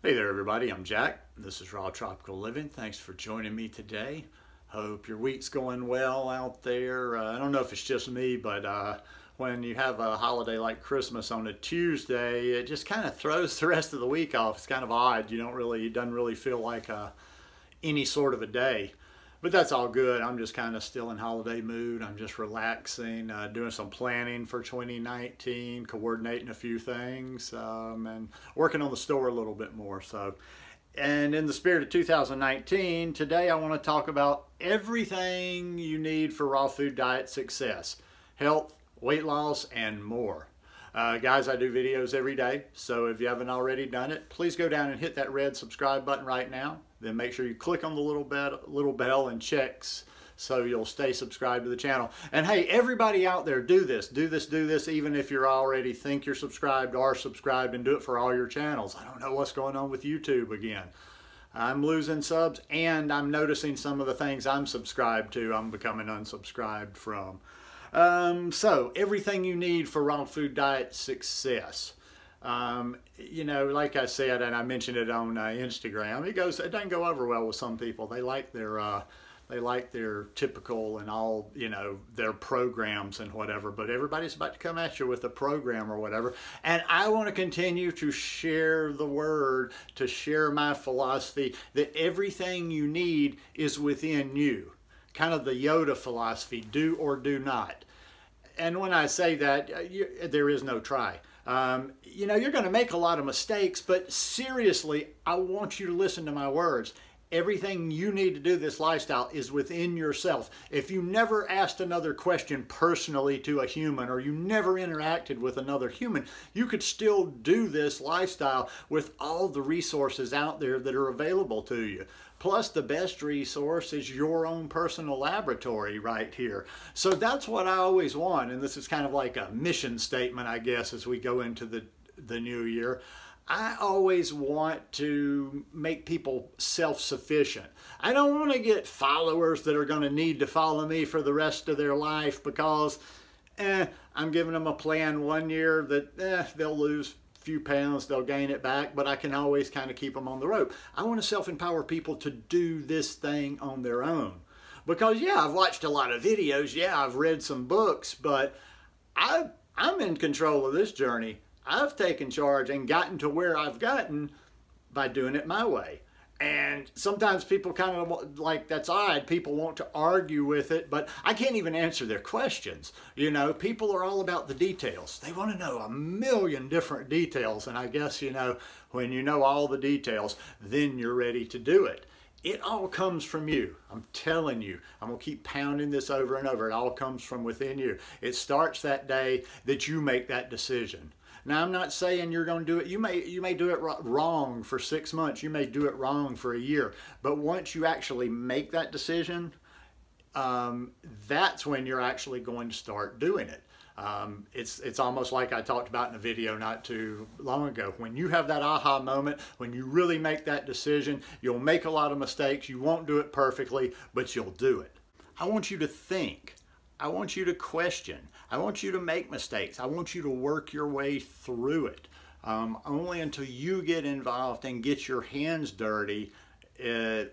Hey there everybody, I'm Jack. This is Raw Tropical Living. Thanks for joining me today. Hope your week's going well out there. I don't know if it's just me, but when you have a holiday like Christmas on a Tuesday, it just kind of throws the rest of the week off. It's kind of odd. It doesn't really feel like any sort of a day. But that's all good. I'm just kind of still in holiday mood. I'm just relaxing, doing some planning for 2019, coordinating a few things, and working on the store a little bit more. And in the spirit of 2019, today I want to talk about everything you need for raw food diet success: health, weight loss, and more. Guys, I do videos every day, so if you haven't already done it, please go down and hit that red subscribe button right now. Then make sure you click on the little bell and checks so you'll stay subscribed to the channel. And hey, everybody out there, do this, even if you're already think you're subscribed or subscribed, and do it for all your channels. I don't know what's going on with YouTube again. I'm losing subs, and I'm noticing some of the things I'm subscribed to, I'm becoming unsubscribed from. So everything you need for raw food diet success. Like I said, and I mentioned it on Instagram, it doesn't go over well with some people. They like their typical and all, their programs and whatever, but everybody's about to come at you with a program or whatever. And I want to continue to share the word, to share my philosophy that everything you need is within you. Kind of the Yoda philosophy, do or do not. And when I say that, there is no try. You're going to make a lot of mistakes, but seriously, I want you to listen to my words. Everything you need to do this lifestyle is within yourself. If you never asked another question personally to a human, or you never interacted with another human, you could still do this lifestyle with all the resources out there that are available to you. Plus, the best resource is your own personal laboratory right here. So that's what I always want, and this is kind of like a mission statement, I guess, as we go into the new year. I always want to make people self-sufficient. I don't want to get followers that are going to need to follow me for the rest of their life because I'm giving them a plan one year that they'll lose few pounds, they'll gain it back, but I can always kind of keep them on the rope. I want to self-empower people to do this thing on their own. Because yeah, I've watched a lot of videos, yeah, I've read some books, but I'm in control of this journey. I've taken charge and gotten to where I've gotten by doing it my way. And sometimes people kind of like, that's odd, people want to argue with it, but I can't even answer their questions. People are all about the details. They want to know a million different details, and I guess, when you know all the details, then you're ready to do it. It all comes from you. I'm telling you. I'm going to keep pounding this over and over. It all comes from within you. It starts that day that you make that decision. Now, I'm not saying you're going to do it. You may do it wrong for 6 months. You may do it wrong for a year. But once you actually make that decision, that's when you're actually going to start doing it. It's almost like I talked about in a video not too long ago. When you have that aha moment, when you really make that decision, you'll make a lot of mistakes. You won't do it perfectly, but you'll do it. I want you to think. I want you to question. I want you to make mistakes. I want you to work your way through it. Only until you get involved and get your hands dirty, you're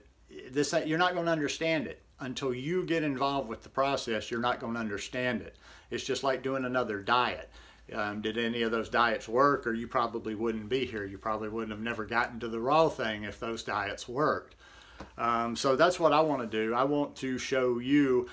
not going to understand it. Until you get involved with the process, you're not going to understand it. It's just like doing another diet. Did any of those diets work? Or you probably wouldn't be here. You probably wouldn't have never gotten to the raw thing if those diets worked. So that's what I want to do. I want to show you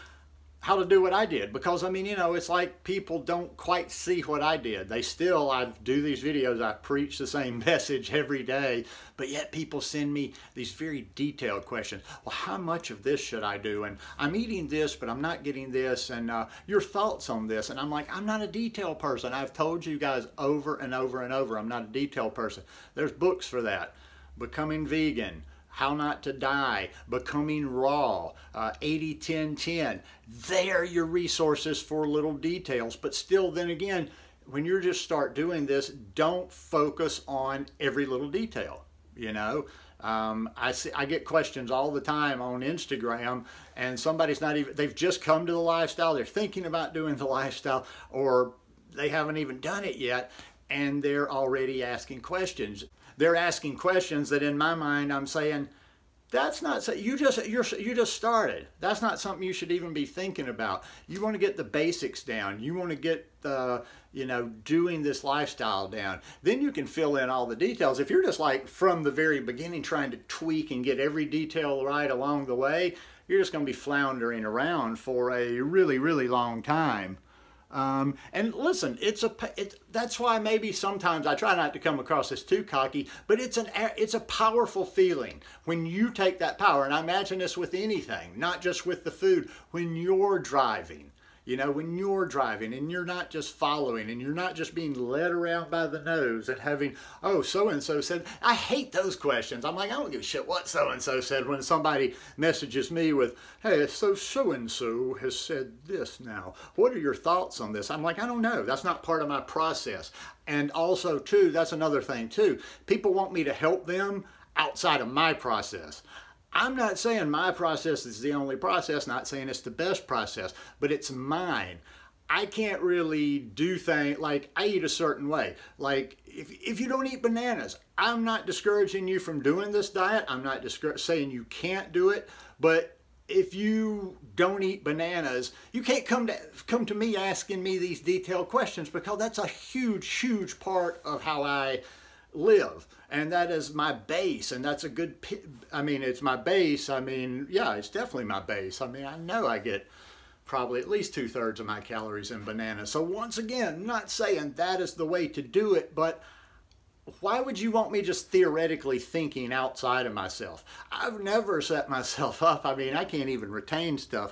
how to do what I did, because it's like people don't quite see what I did. I do these videos, I preach the same message every day, but yet people send me these very detailed questions. Well, how much of this should I do? And I'm eating this, but I'm not getting this, and your thoughts on this? And I'm like, I'm not a detail person. I've told you guys over and over and over, I'm not a detail person. There's books for that. Becoming Vegan, How Not to Die, Becoming Raw, 80-10-10. They're your resources for little details. But still, then again, when you just start doing this, don't focus on every little detail. I get questions all the time on Instagram, and somebody's they've just come to the lifestyle, they're thinking about doing the lifestyle, or they haven't even done it yet, and they're already asking questions. they're asking questions that in my mind I'm saying, that's not, you just started. That's not something you should even be thinking about. You want to get the basics down. You want to get the, you know, doing this lifestyle down. Then you can fill in all the details. If you're just like from the very beginning trying to tweak and get every detail right along the way, you're just going to be floundering around for a really, really long time. And listen, that's why maybe sometimes I try not to come across as too cocky, but it's a powerful feeling when you take that power. And I imagine this with anything, not just with the food. When you're driving, you know, when you're driving and you're not just following and you're not just being led around by the nose and having, oh, so-and-so said, I hate those questions. I'm like, I don't give a shit what so-and-so said when somebody messages me with, hey, so-and-so has said this now. What are your thoughts on this? I'm like, I don't know. That's not part of my process. And also, too, that's another thing, too. People want me to help them outside of my process. I'm not saying my process is the only process, not saying it's the best process, but it's mine. I can't really do things, like I eat a certain way. Like if you don't eat bananas, I'm not discouraging you from doing this diet. I'm not saying you can't do it, but if you don't eat bananas, you can't come to me asking me these detailed questions, because that's a huge, huge part of how I live. And that is my base, and that's a good, I mean, it's my base. I mean, yeah, it's definitely my base. I mean, I know I get probably at least 2/3 of my calories in bananas. So once again, I'm not saying that is the way to do it, but why would you want me just theoretically thinking outside of myself? I've never set myself up. I mean, I can't even retain stuff.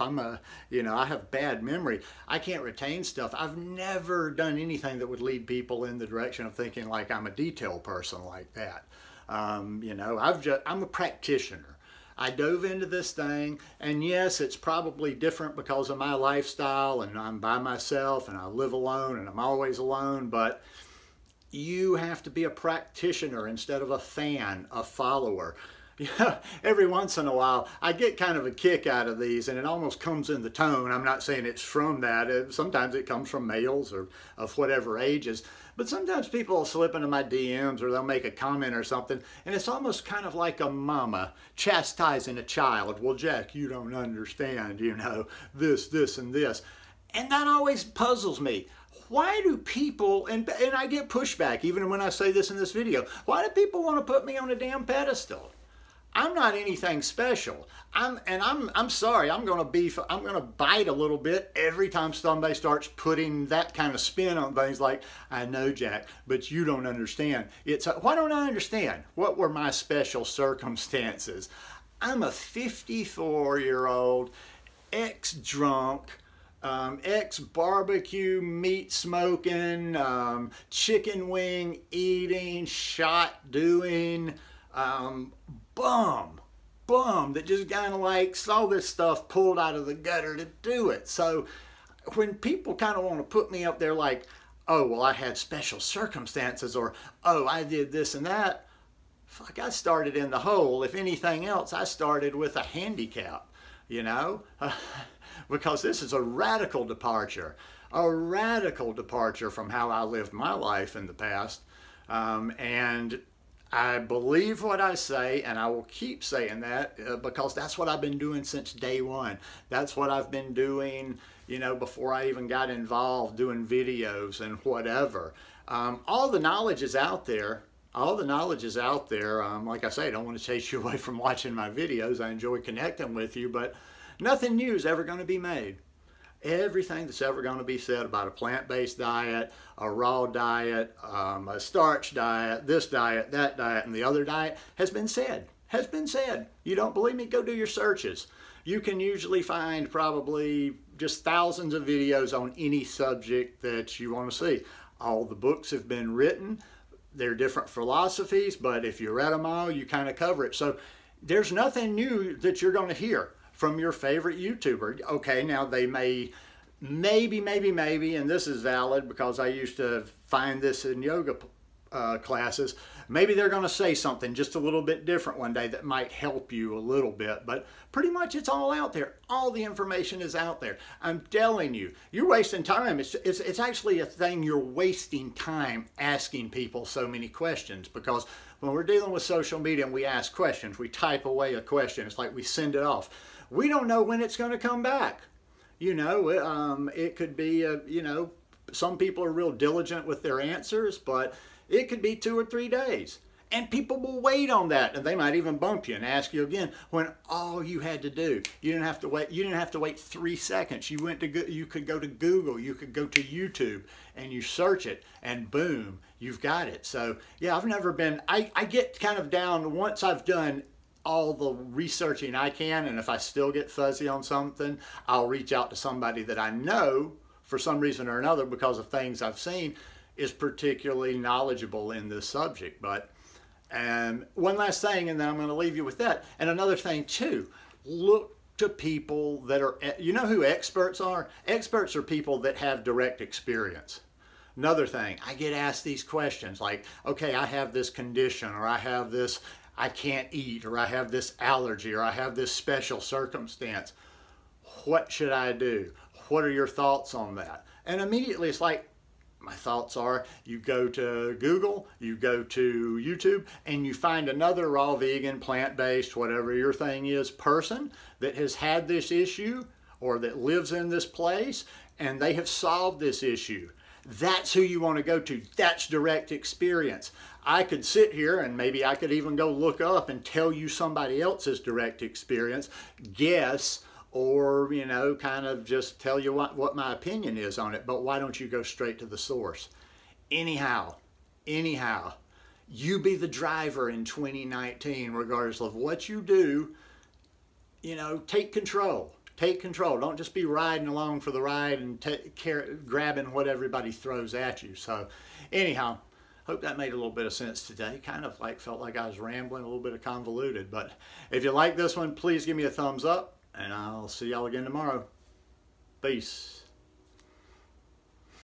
You know, I have bad memory. I can't retain stuff. I've never done anything that would lead people in the direction of thinking like I'm a detail person like that. You know, I'm a practitioner. I dove into this thing, and yes, it's probably different because of my lifestyle, and I'm by myself, and I live alone, and I'm always alone, but you have to be a practitioner instead of a fan, a follower. Yeah, every once in a while, I get kind of a kick out of these, and it almost comes in the tone. I'm not saying it's from that. Sometimes it comes from males or of whatever ages. But sometimes people will slip into my DMs, or they'll make a comment or something, and it's almost kind of like a mama chastising a child. Well, Jack, you don't understand, you know, this, and this. And that always puzzles me. Why do people, and I get pushback even when I say this in this video, why do people want to put me on a damn pedestal? I'm not anything special. I'm sorry, I'm going to bite a little bit every time somebody starts putting that kind of spin on things like, I know, Jack, but you don't understand. Why don't I understand? What were my special circumstances? I'm a 54-year-old ex-drunk, ex-barbecue meat smoking, chicken wing eating, shot doing, bum that just kind of like saw this stuff pulled out of the gutter to do it. So when people kind of want to put me up there like, oh, well, I had special circumstances, or, oh, I did this and that, fuck, I started in the hole. If anything else, I started with a handicap, you know? Because this is a radical departure from how I lived my life in the past. And I believe what I say, and I will keep saying that because that's what I've been doing since day one. That's what I've been doing, you know, before I even got involved doing videos and whatever. All the knowledge is out there. All the knowledge is out there. Like I say, I don't want to chase you away from watching my videos. I enjoy connecting with you, but nothing new is ever going to be made. Everything that's ever going to be said about a plant-based diet, a raw diet, a starch diet, this diet, that diet, and the other diet has been said. Has been said. You don't believe me? Go do your searches. You can usually find probably just thousands of videos on any subject that you want to see. All the books have been written. They're different philosophies, but if you read them all, you kind of cover it. So there's nothing new that you're going to hear from your favorite YouTuber. Okay, now they maybe, and this is valid because I used to find this in yoga classes, maybe they're going to say something just a little bit different one day that might help you a little bit, but pretty much it's all out there. All the information is out there. I'm telling you, you're wasting time. It's actually a thing. You're wasting time asking people so many questions, because when we're dealing with social media and we ask questions, we type away a question, it's like we send it off. We don't know when it's going to come back. You know, it could be, you know, some people are real diligent with their answers, but it could be 2 or 3 days. And people will wait on that, and they might even bump you and ask you again when all you had to do, you didn't have to wait. You didn't have to wait 3 seconds. You could go to Google, you could go to YouTube, and you search it, and boom, you've got it. So yeah, I've never been. I get kind of down once I've done all the researching I can, and if I still get fuzzy on something, I'll reach out to somebody that I know for some reason or another because of things I've seen is particularly knowledgeable in this subject. But one last thing, and then I'm going to leave you with that. And another thing too, look to people that are, you know who experts are? Experts are people that have direct experience. Another thing, I get asked these questions like, okay, I have this condition, or I have this, I can't eat, or I have this allergy, or I have this special circumstance. What should I do? What are your thoughts on that? And immediately it's like, my thoughts are, you go to Google, you go to YouTube, and you find another raw vegan, plant-based, whatever your thing is, person that has had this issue or that lives in this place, and they have solved this issue. That's who you want to go to. That's direct experience. I could sit here and maybe I could even go look up and tell you somebody else's direct experience, guess, or, you know, kind of just tell you what my opinion is on it. But why don't you go straight to the source? Anyhow, you be the driver in 2019, regardless of what you do. You know, take control. Take control. Don't just be riding along for the ride and grabbing what everybody throws at you. So anyhow, hope that made a little bit of sense today. Kind of like felt like I was rambling, a little bit of convoluted. But if you like this one, please give me a thumbs up. And I'll see y'all again tomorrow. Peace.